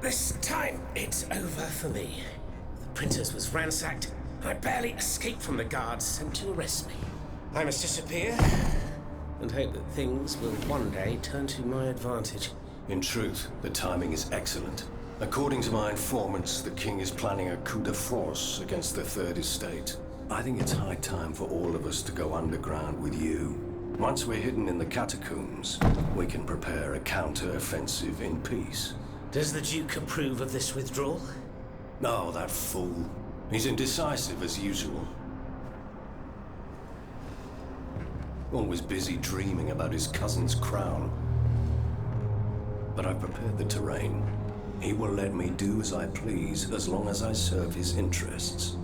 This time, it's over for me. The printers was ransacked. I barely escaped from the guards sent to arrest me. I must disappear and hope that things will one day turn to my advantage. In truth, the timing is excellent. According to my informants, the king is planning a coup de force against the Third Estate. I think it's high time for all of us to go underground with you. Once we're hidden in the catacombs, we can prepare a counter-offensive in peace. Does the Duke approve of this withdrawal? No, that fool. He's indecisive as usual. Always busy dreaming about his cousin's crown. But I've prepared the terrain. He will let me do as I please as long as I serve his interests.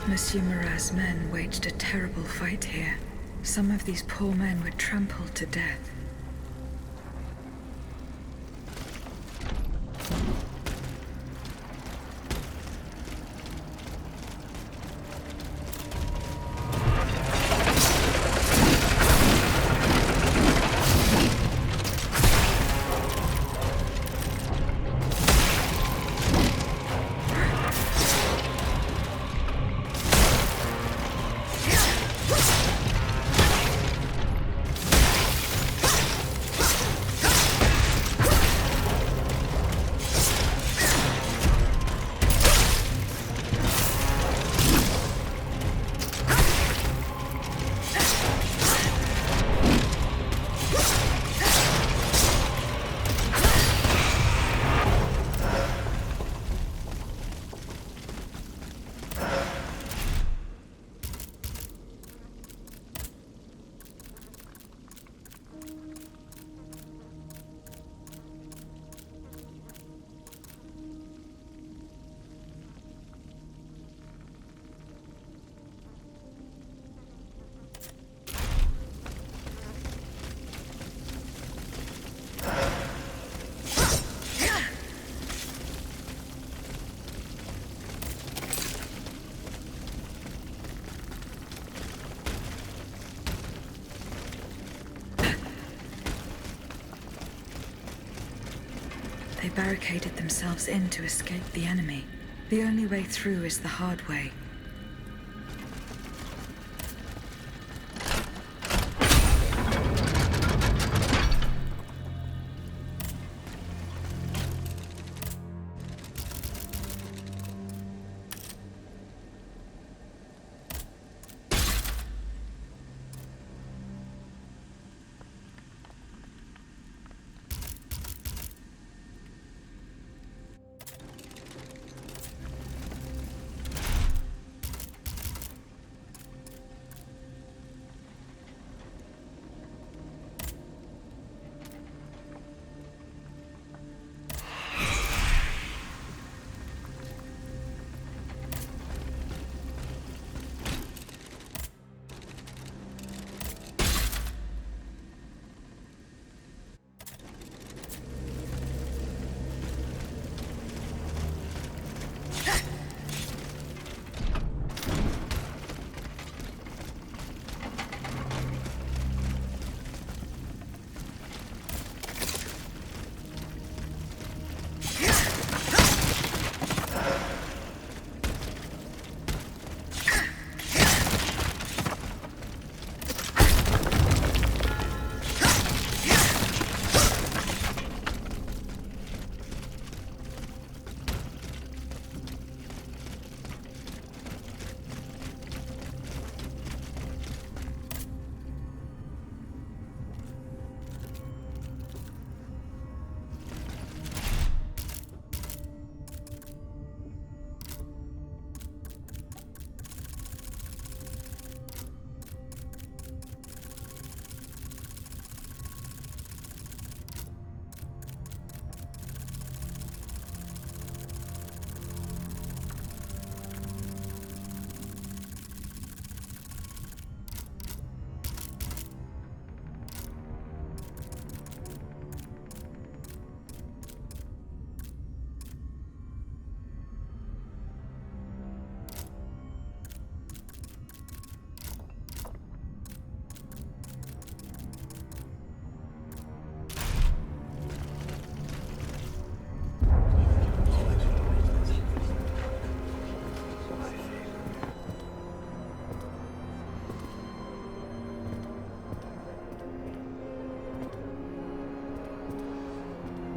Monsieur Marat's men waged a terrible fight here. Some of these poor men were trampled to death. They barricaded themselves in to escape the enemy. The only way through is the hard way.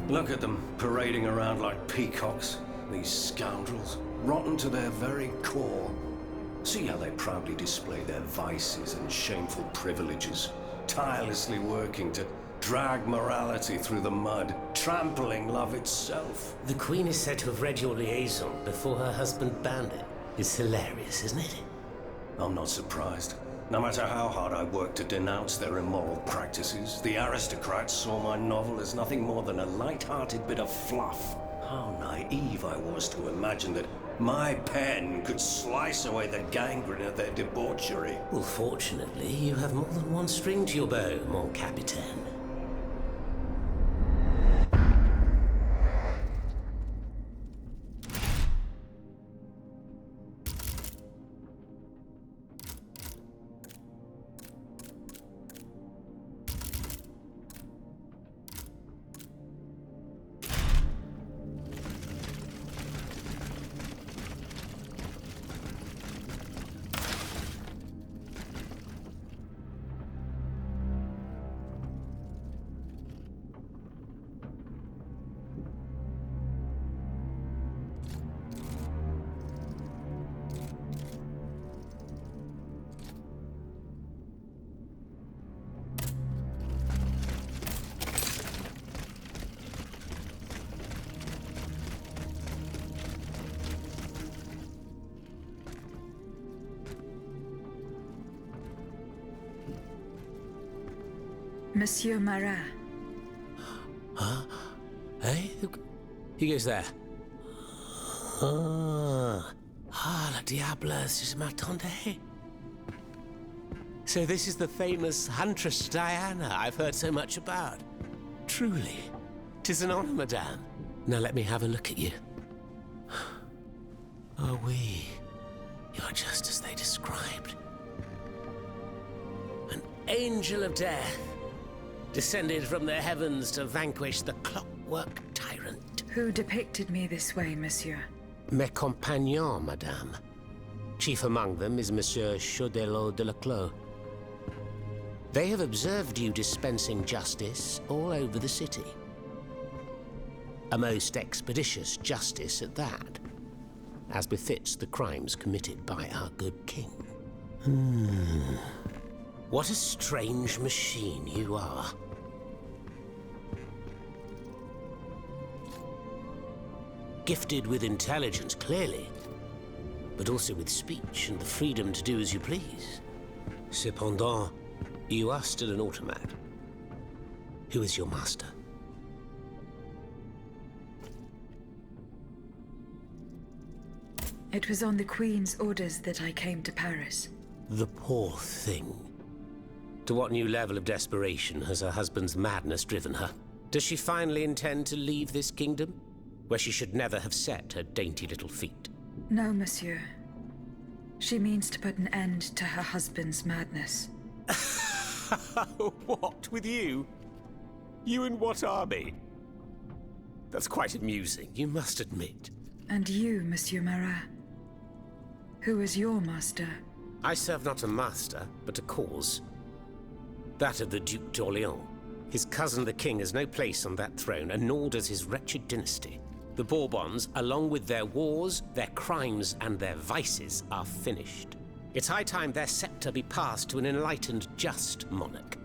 Look at them, parading around like peacocks. These scoundrels, rotten to their very core. See how they proudly display their vices and shameful privileges, tirelessly working to drag morality through the mud, trampling love itself. The Queen is said to have read your liaison before her husband banned it. It's hilarious, isn't it? I'm not surprised. No matter how hard I worked to denounce their immoral practices, the aristocrats saw my novel as nothing more than a light-hearted bit of fluff. How naive I was to imagine that My pen could slice away the gangrene of their debauchery. Well, fortunately, you have more than one string to your bow, mon capitaine. Monsieur Marat. Huh? Hey? Who goes there? La diable, je m'attendais. So this is the famous Huntress Diana I've heard so much about. Truly, 'tis an honor, madame. Now let me have a look at you. Oh, oui. You're just as they described. An angel of death, descended from the heavens to vanquish the clockwork tyrant. Who depicted me this way, monsieur? Mes compagnons, madame. Chief among them is Monsieur Chaudelot de Leclos. They have observed you dispensing justice all over the city. A most expeditious justice at that, as befits the crimes committed by our good king. What a strange machine you are. Gifted with intelligence, clearly, but also with speech and the freedom to do as you please. Cependant, you are still an automat. Who is your master? It was on the Queen's orders that I came to Paris. The poor thing. To what new level of desperation has her husband's madness driven her? Does she finally intend to leave this kingdom, where she should never have set her dainty little feet? No, monsieur. She means to put an end to her husband's madness. What, with you? You in what army? That's quite amusing, you must admit. And you, Monsieur Marat? Who is your master? I serve not a master, but a cause. That of the Duc d'Orléans. His cousin the king has no place on that throne, and nor does his wretched dynasty. The Bourbons, along with their wars, their crimes, and their vices, are finished. It's high time their scepter be passed to an enlightened, just monarch.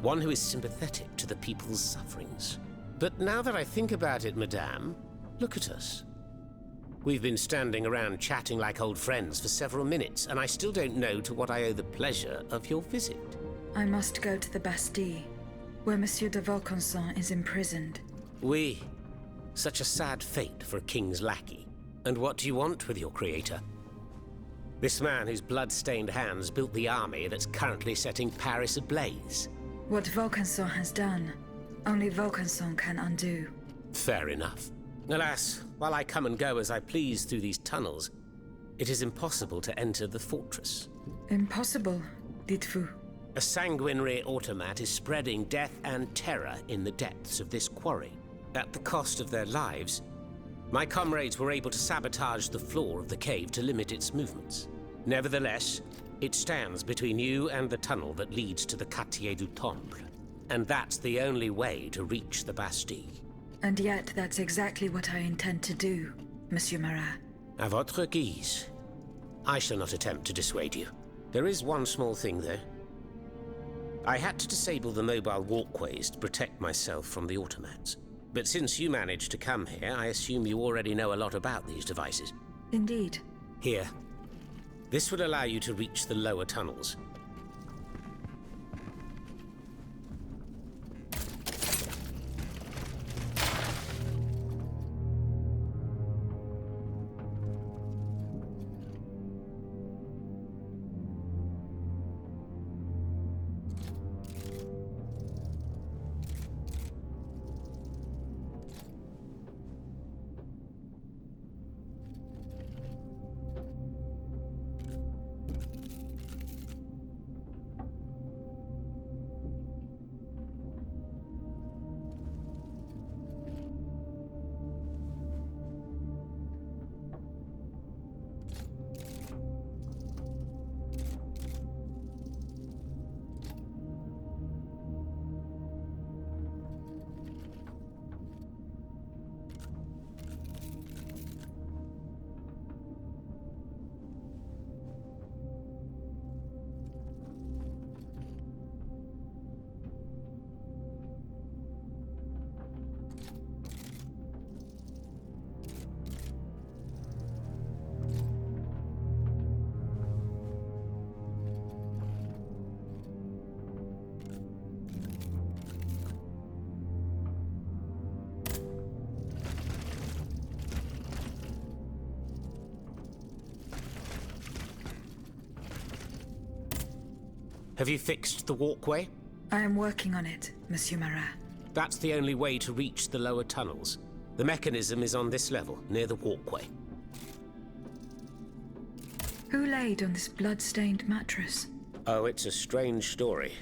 One who is sympathetic to the people's sufferings. But now that I think about it, madame, look at us. We've been standing around chatting like old friends for several minutes, and I still don't know to what I owe the pleasure of your visit. I must go to the Bastille, where Monsieur de Vaucanson is imprisoned. Oui. Such a sad fate for a king's lackey. And what do you want with your creator? This man whose blood-stained hands built the army that's currently setting Paris ablaze. What Vaucanson has done, only Vaucanson can undo. Fair enough. Alas, while I come and go as I please through these tunnels, it is impossible to enter the fortress. Impossible, dites-vous? A sanguinary automat is spreading death and terror in the depths of this quarry. At the cost of their lives, my comrades were able to sabotage the floor of the cave to limit its movements. Nevertheless, it stands between you and the tunnel that leads to the Quartier du Temple. And that's the only way to reach the Bastille. And yet that's exactly what I intend to do, Monsieur Marat. À votre guise. I shall not attempt to dissuade you. There is one small thing, though. I had to disable the mobile walkways to protect myself from the automats. But since you managed to come here, I assume you already know a lot about these devices. Indeed. Here. This would allow you to reach the lower tunnels. Have you fixed the walkway? I am working on it, Monsieur Marat. That's the only way to reach the lower tunnels. The mechanism is on this level, near the walkway. Who laid on this blood-stained mattress? Oh, it's a strange story.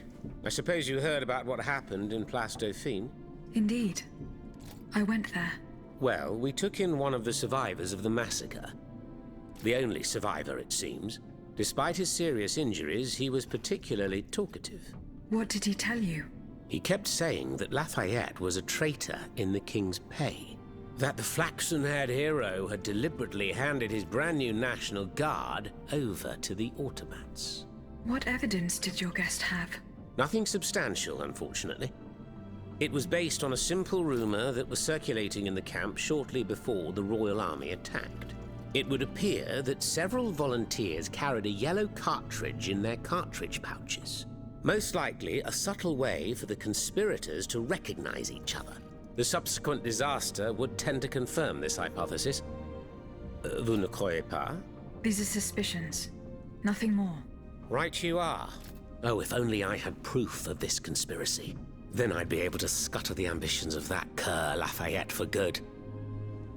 I suppose you heard about what happened in Place Dauphine? Indeed. I went there. Well, we took in one of the survivors of the massacre. The only survivor, it seems. Despite his serious injuries, he was particularly talkative. What did he tell you? He kept saying that Lafayette was a traitor in the king's pay. That the flaxen-haired hero had deliberately handed his brand new National Guard over to the automats. What evidence did your guest have? Nothing substantial, unfortunately. It was based on a simple rumor that was circulating in the camp shortly before the Royal Army attacked. It would appear that several volunteers carried a yellow cartridge in their cartridge pouches. Most likely a subtle way for the conspirators to recognize each other. The subsequent disaster would tend to confirm this hypothesis. Vous ne croyez pas? These are suspicions. Nothing more. Right you are. Oh, if only I had proof of this conspiracy. Then I'd be able to scutter the ambitions of that cur Lafayette for good.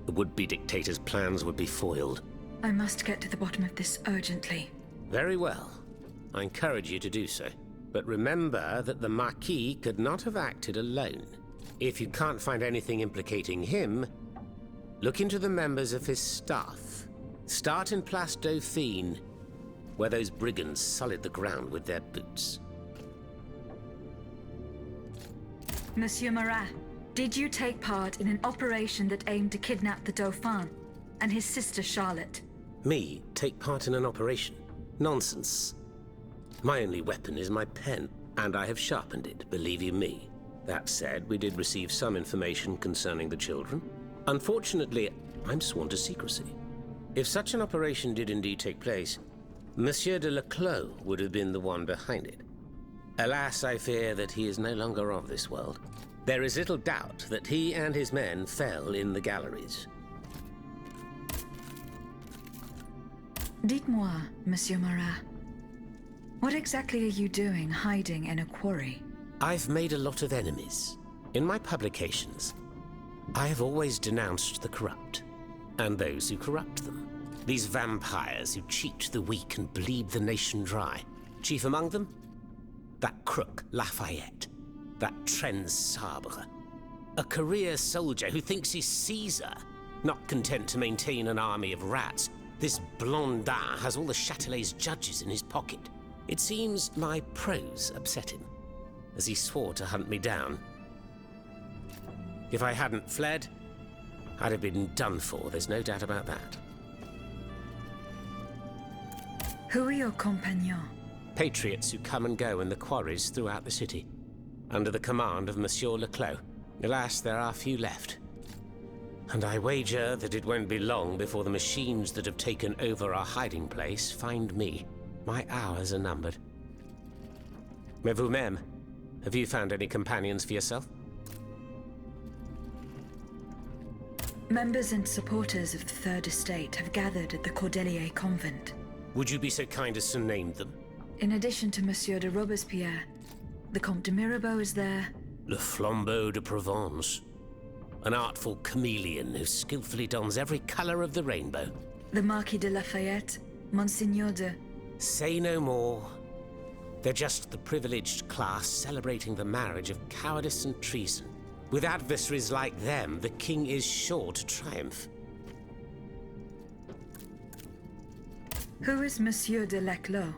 The would-be dictator's plans would be foiled. I must get to the bottom of this urgently. Very well. I encourage you to do so. But remember that the Marquis could not have acted alone. If you can't find anything implicating him, look into the members of his staff. Start in Place Dauphine, where those brigands sullied the ground with their boots. Monsieur Marat, did you take part in an operation that aimed to kidnap the Dauphin and his sister Charlotte? Me take part in an operation? Nonsense. My only weapon is my pen, and I have sharpened it, believe you me. That said, we did receive some information concerning the children. Unfortunately, I'm sworn to secrecy. If such an operation did indeed take place, Monsieur de Leclos would have been the one behind it. Alas, I fear that he is no longer of this world. There is little doubt that he and his men fell in the galleries. Dites-moi, Monsieur Marat, what exactly are you doing hiding in a quarry? I've made a lot of enemies. In my publications, I have always denounced the corrupt, and those who corrupt them. These vampires who cheat the weak and bleed the nation dry. Chief among them? That crook Lafayette. That Trenz Sabre. A career soldier who thinks he's Caesar. Not content to maintain an army of rats, this Blondin has all the Châtelet's judges in his pocket. It seems my prose upset him, as he swore to hunt me down. If I hadn't fled, I'd have been done for, there's no doubt about that. Who are your compagnons? Patriots who come and go in the quarries throughout the city, under the command of Monsieur Leclos. Alas, there are few left. And I wager that it won't be long before the machines that have taken over our hiding place find me. My hours are numbered. Mais vous-même, have you found any companions for yourself? Members and supporters of the Third Estate have gathered at the Cordelier Convent. Would you be so kind as to name them? In addition to Monsieur de Robespierre, the Comte de Mirabeau is there. Le Flambeau de Provence. An artful chameleon who skillfully dons every color of the rainbow. The Marquis de Lafayette, Monseigneur de... Say no more. They're just the privileged class celebrating the marriage of cowardice and treason. With adversaries like them, the king is sure to triumph. Who is Monsieur de Leclos?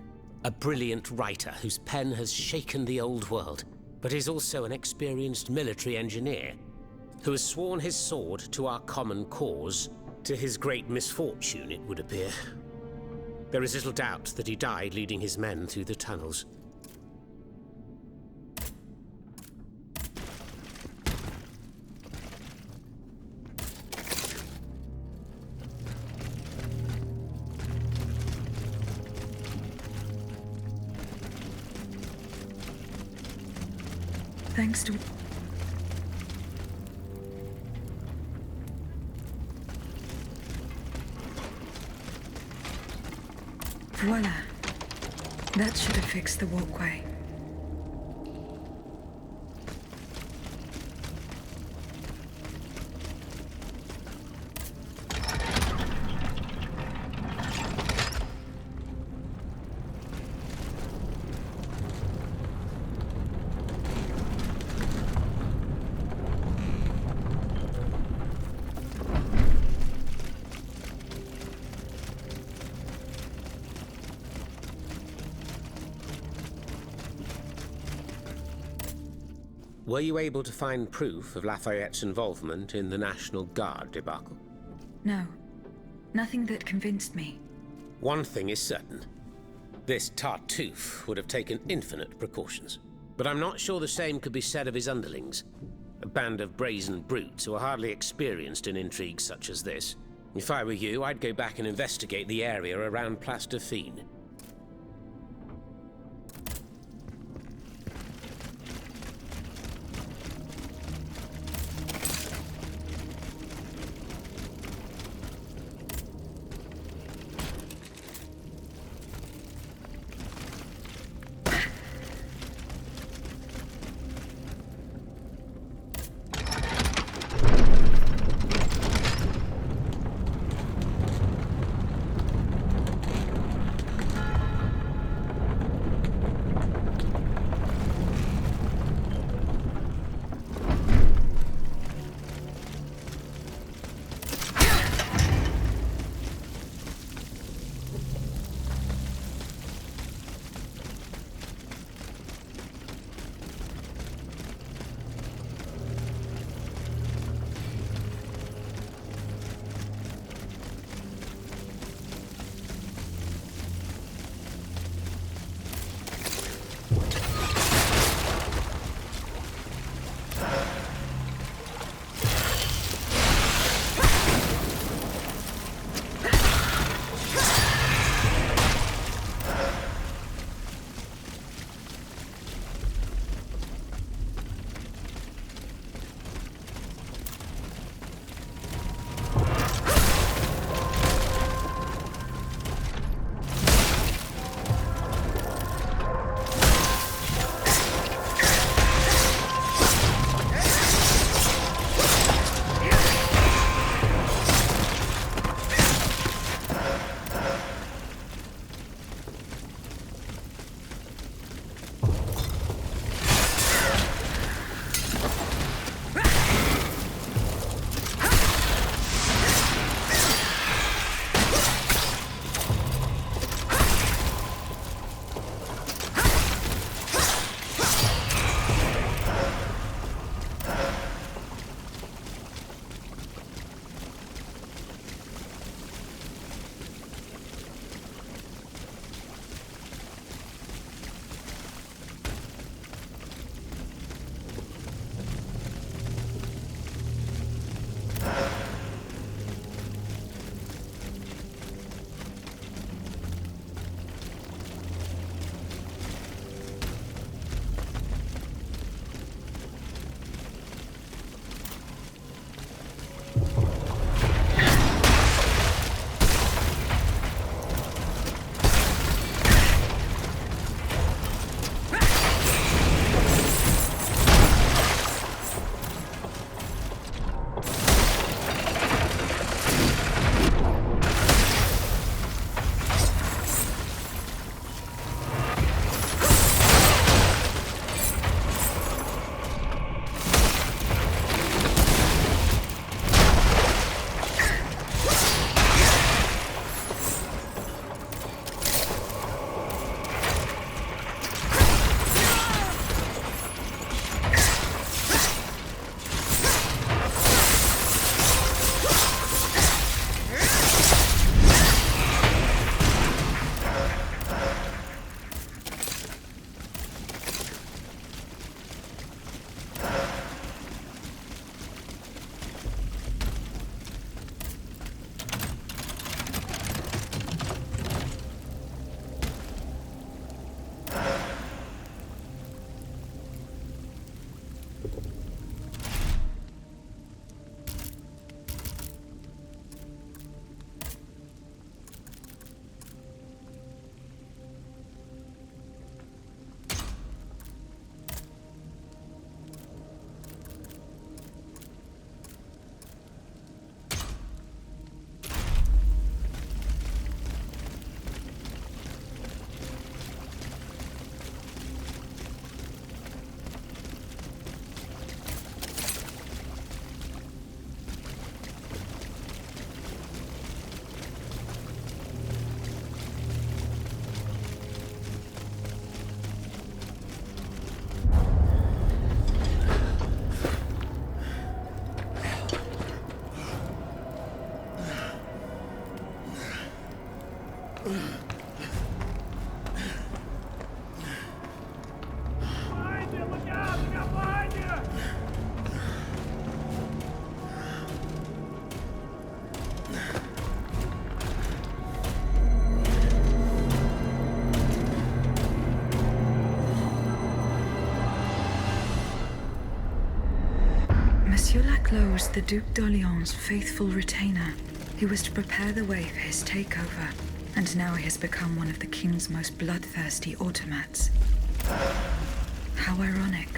A brilliant writer whose pen has shaken the old world, but is also an experienced military engineer who has sworn his sword to our common cause, to his great misfortune, it would appear. There is little doubt that he died leading his men through the tunnels. Thanks to... Voila. That should have fixed the walkway. Were you able to find proof of Lafayette's involvement in the National Guard debacle? No. Nothing that convinced me. One thing is certain. This Tartuffe would have taken infinite precautions. But I'm not sure the same could be said of his underlings. A band of brazen brutes who are hardly experienced in intrigues such as this. If I were you, I'd go back and investigate the area around Place Dauphine. Monsieur Laclos was the Duc d'Orléans' faithful retainer. He was to prepare the way for his takeover, and now he has become one of the king's most bloodthirsty automats. How ironic.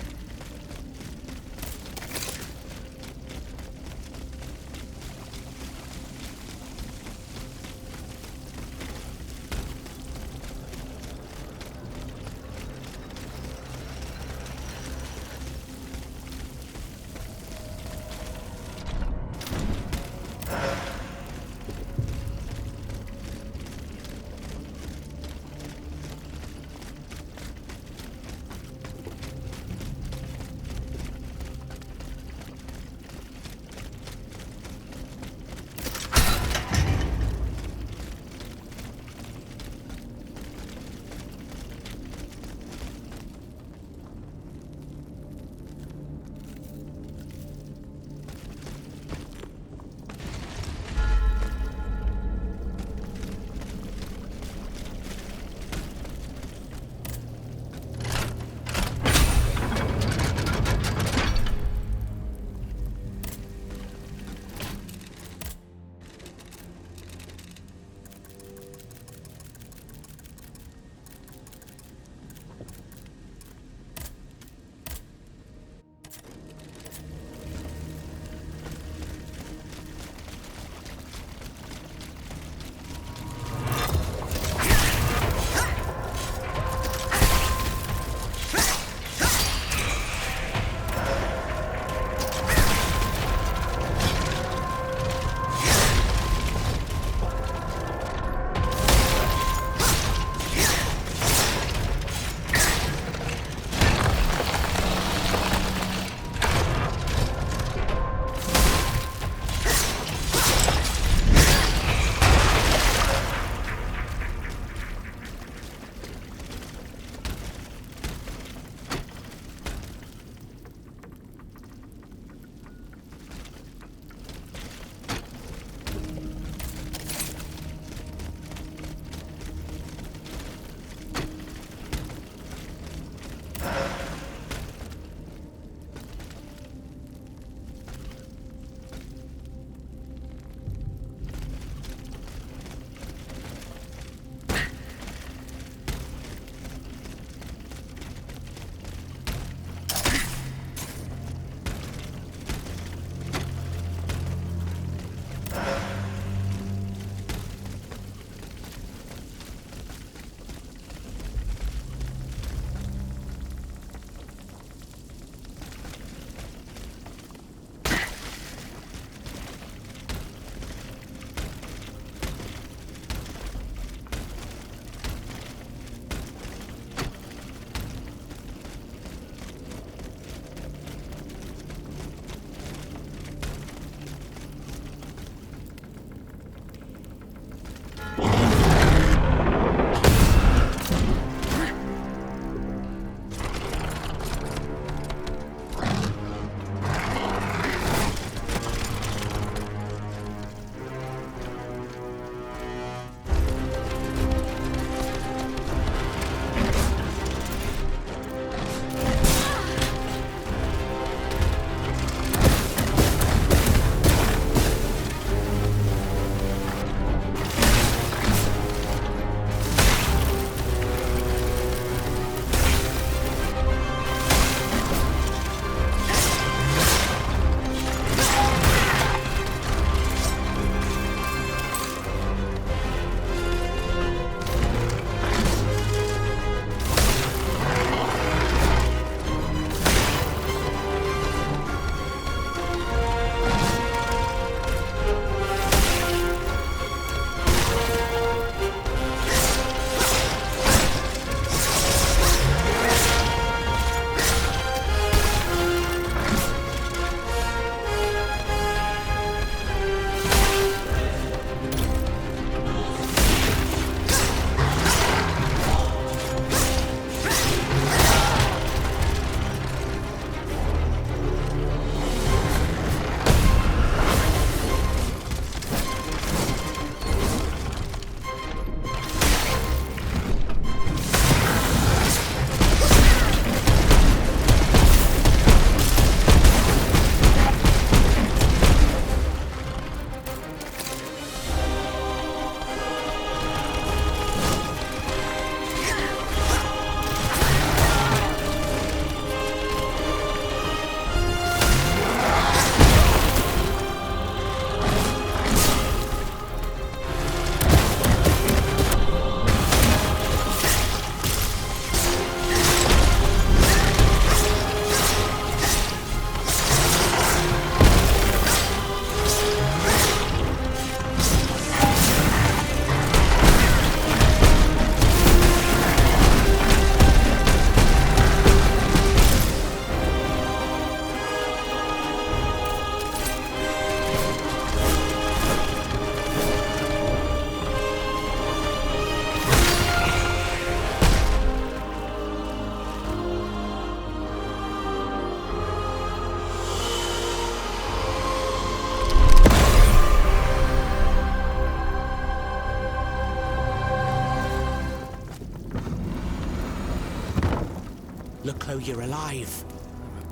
Leclos, you're alive.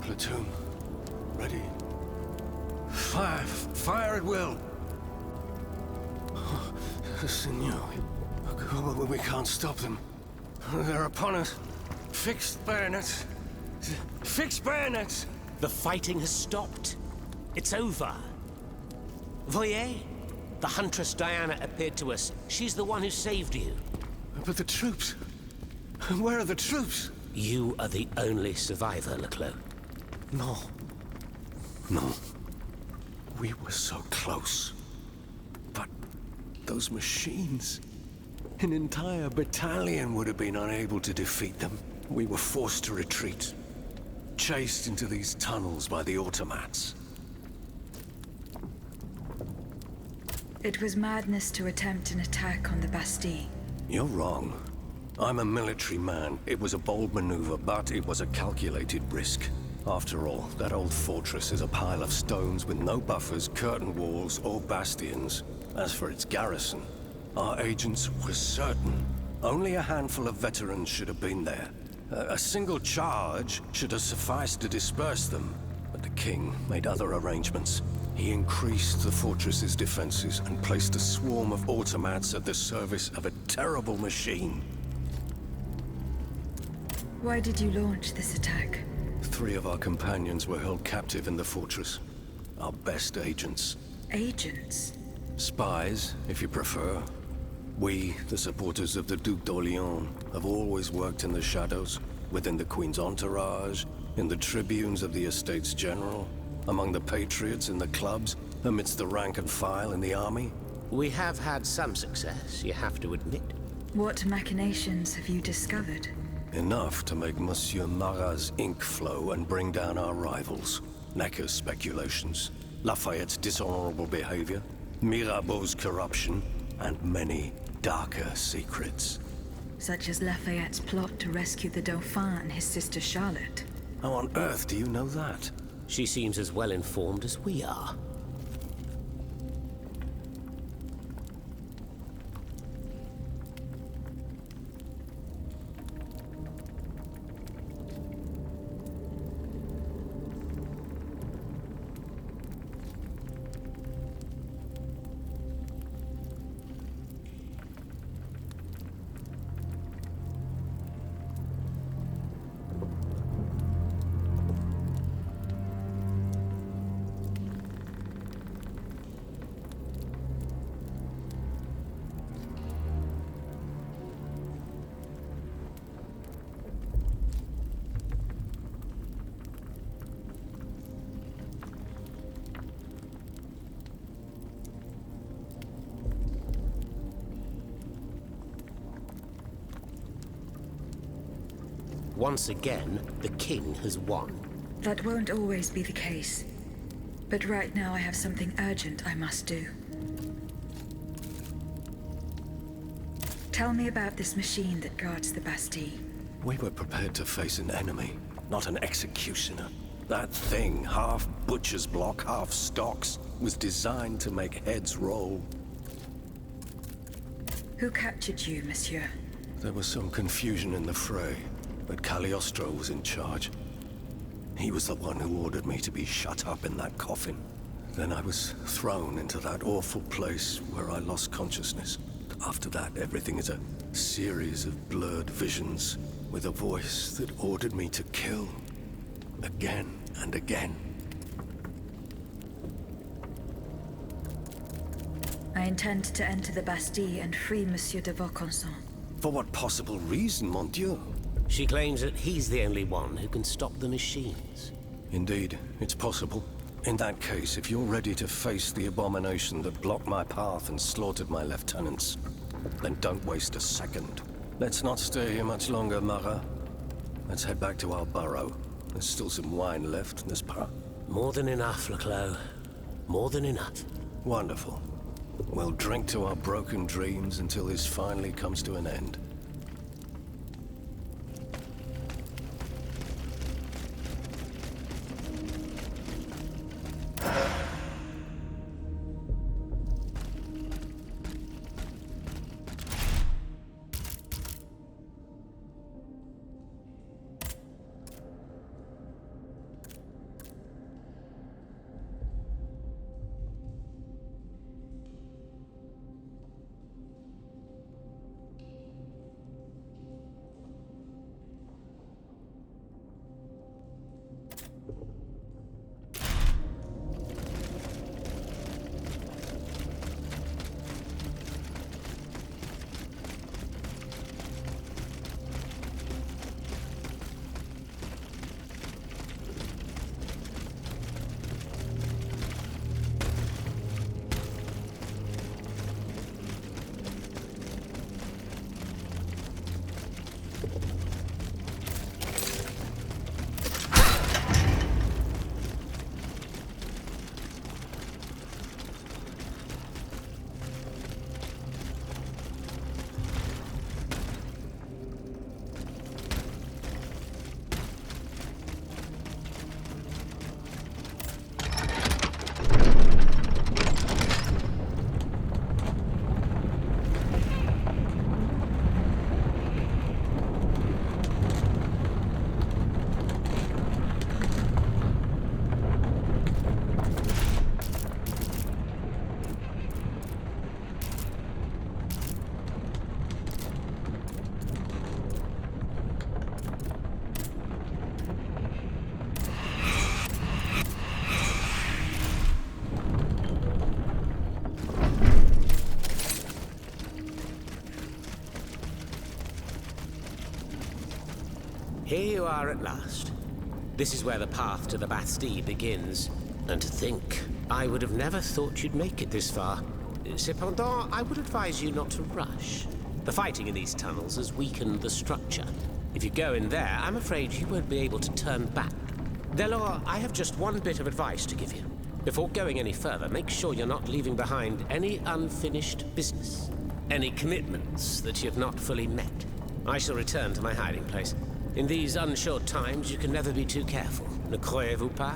Platoon. Ready. Fire! Fire at will! Oh, Senor. We can't stop them. They're upon us. Fixed bayonets. Fixed bayonets! The fighting has stopped. It's over. Voyez? The Huntress Diana appeared to us. She's the one who saved you. But the troops... Where are the troops? You are the only survivor, Leclos. No. No. We were so close. But those machines... An entire battalion would have been unable to defeat them. We were forced to retreat. Chased into these tunnels by the automats. It was madness to attempt an attack on the Bastille. You're wrong. I'm a military man. It was a bold maneuver, but it was a calculated risk. After all, that old fortress is a pile of stones with no buffers, curtain walls, or bastions. As for its garrison, our agents were certain. Only a handful of veterans should have been there. A single charge should have sufficed to disperse them. But the king made other arrangements. He increased the fortress's defenses and placed a swarm of automats at the service of a terrible machine. Why did you launch this attack? 3 of our companions were held captive in the fortress. Our best agents. Agents? Spies, if you prefer. We, the supporters of the Duc d'Orléans, have always worked in the shadows, within the Queen's entourage, in the tribunes of the Estates General, among the patriots in the clubs, amidst the rank and file in the army. We have had some success, you have to admit. What machinations have you discovered? Enough to make Monsieur Marat's ink flow and bring down our rivals. Necker's speculations, Lafayette's dishonorable behavior, Mirabeau's corruption, and many darker secrets. Such as Lafayette's plot to rescue the Dauphin and his sister Charlotte. How on earth do you know that? She seems as well informed as we are. Once again, the king has won. That won't always be the case. But right now I have something urgent I must do. Tell me about this machine that guards the Bastille. We were prepared to face an enemy, not an executioner. That thing, half butcher's block, half stocks, was designed to make heads roll. Who captured you, monsieur? There was some confusion in the fray, but Cagliostro was in charge. He was the one who ordered me to be shut up in that coffin. Then I was thrown into that awful place where I lost consciousness. After that, everything is a series of blurred visions, with a voice that ordered me to kill. Again and again. I intend to enter the Bastille and free Monsieur de Vaucanson. For what possible reason, mon Dieu? She claims that he's the only one who can stop the machines. Indeed, it's possible. In that case, if you're ready to face the abomination that blocked my path and slaughtered my lieutenants, then don't waste a second. Let's not stay here much longer, Marat. Let's head back to our burrow. There's still some wine left in this part. More than enough, Leclos. More than enough. Wonderful. We'll drink to our broken dreams until this finally comes to an end. Here you are at last. This is where the path to the Bastille begins. And to think, I would have never thought you'd make it this far. Cependant, I would advise you not to rush. The fighting in these tunnels has weakened the structure. If you go in there, I'm afraid you won't be able to turn back. Delors, I have just one bit of advice to give you. Before going any further, make sure you're not leaving behind any unfinished business. Any commitments that you've not fully met. I shall return to my hiding place. In these unsure times, you can never be too careful. Ne croyez-vous pas?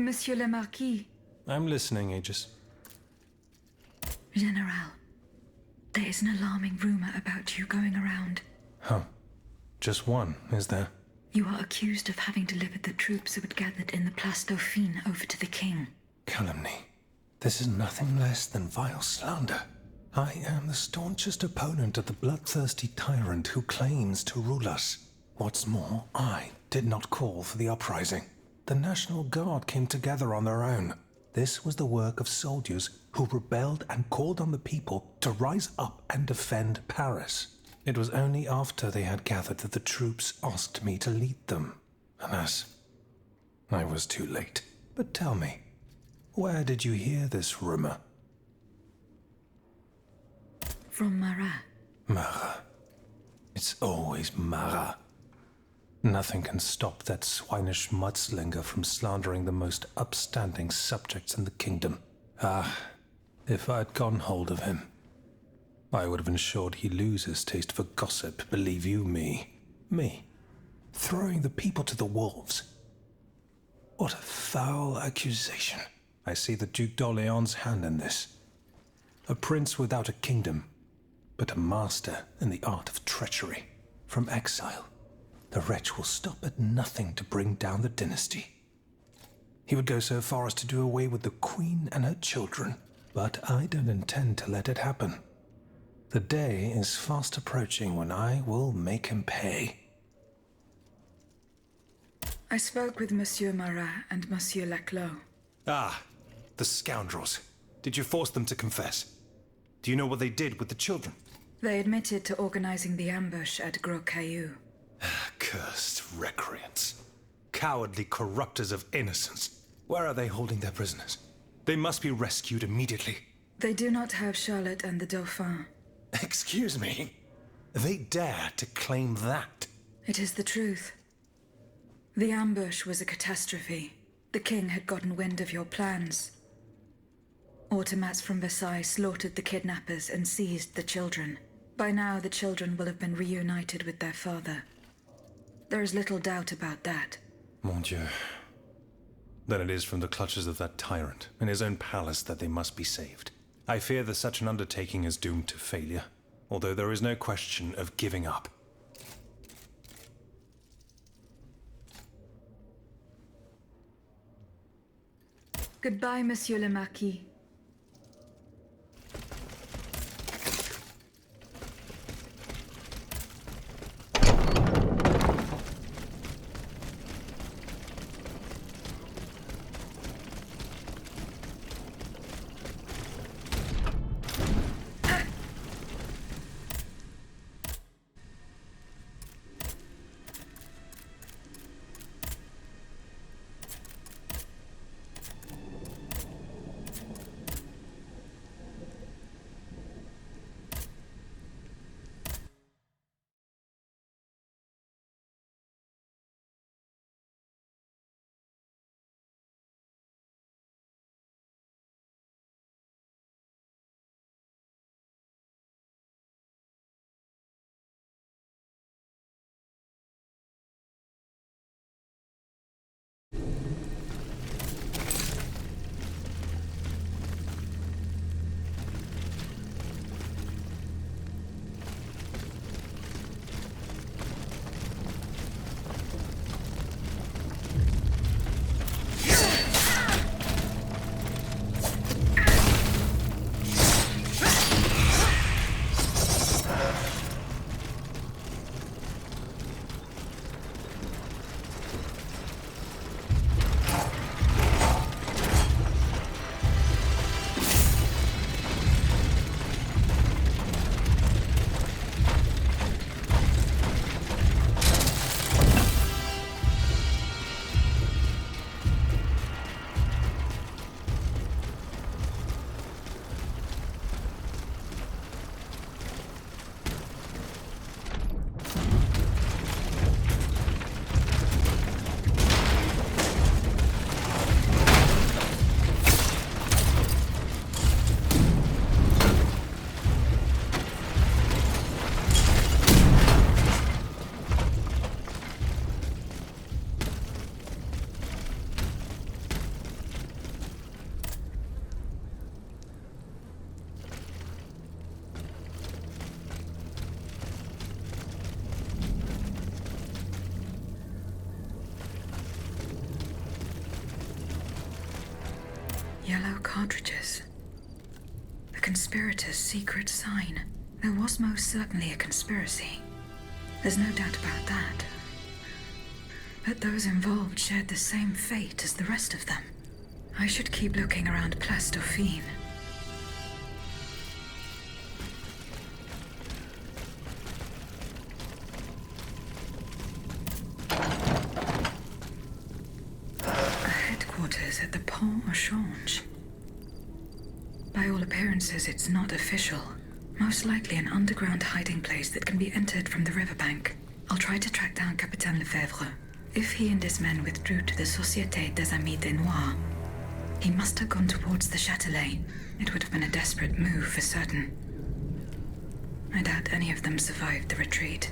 Monsieur le Marquis. I'm listening, Aegis. General, there is an alarming rumor about you going around. Huh. Just one, is there? You are accused of having delivered the troops who had gathered in the Place Dauphine over to the king. Calumny. This is nothing less than vile slander. I am the staunchest opponent of the bloodthirsty tyrant who claims to rule us. What's more, I did not call for the uprising. The National Guard came together on their own. This was the work of soldiers who rebelled and called on the people to rise up and defend Paris. It was only after they had gathered that the troops asked me to lead them. Alas, I was too late. But tell me, where did you hear this rumor? From Marat. Marat. It's always Marat. Nothing can stop that swinish mudslinger from slandering the most upstanding subjects in the kingdom. Ah, if I'd gotten hold of him, I would have ensured he loses taste for gossip, believe you me. Me, throwing the people to the wolves. What a foul accusation. I see the Duc d'Orléans' hand in this. A prince without a kingdom, but a master in the art of treachery. From exile, the wretch will stop at nothing to bring down the dynasty. He would go so far as to do away with the queen and her children, but I don't intend to let it happen. The day is fast approaching when I will make him pay. I spoke with Monsieur Marat and Monsieur Laclos. Ah, the scoundrels. Did you force them to confess? Do you know what they did with the children? They admitted to organizing the ambush at Gros Caillou. Cursed recreants. cowardly corrupters of innocence. Where are they holding their prisoners? They must be rescued immediately. They do not have Charlotte and the Dauphin. Excuse me? They dare to claim that? It is the truth. The ambush was a catastrophe. The king had gotten wind of your plans. Automats from Versailles slaughtered the kidnappers and seized the children. By now, the children will have been reunited with their father. There is little doubt about that. Mon Dieu. Then it is from the clutches of that tyrant in his own palace that they must be saved. I fear that such an undertaking is doomed to failure, although there is no question of giving up. Goodbye, Monsieur le Marquis. Yellow cartridges. The conspirators' secret sign. There was most certainly a conspiracy. There's no doubt about that. But those involved shared the same fate as the rest of them. I should keep looking around Place Dauphine. A headquarters at the Pont au Change. By all appearances, it's not official. Most likely an underground hiding place that can be entered from the riverbank. I'll try to track down Capitaine Lefebvre. If he and his men withdrew to the Société des Amis des Noirs, he must have gone towards the Châtelet. It would have been a desperate move for certain. I doubt any of them survived the retreat.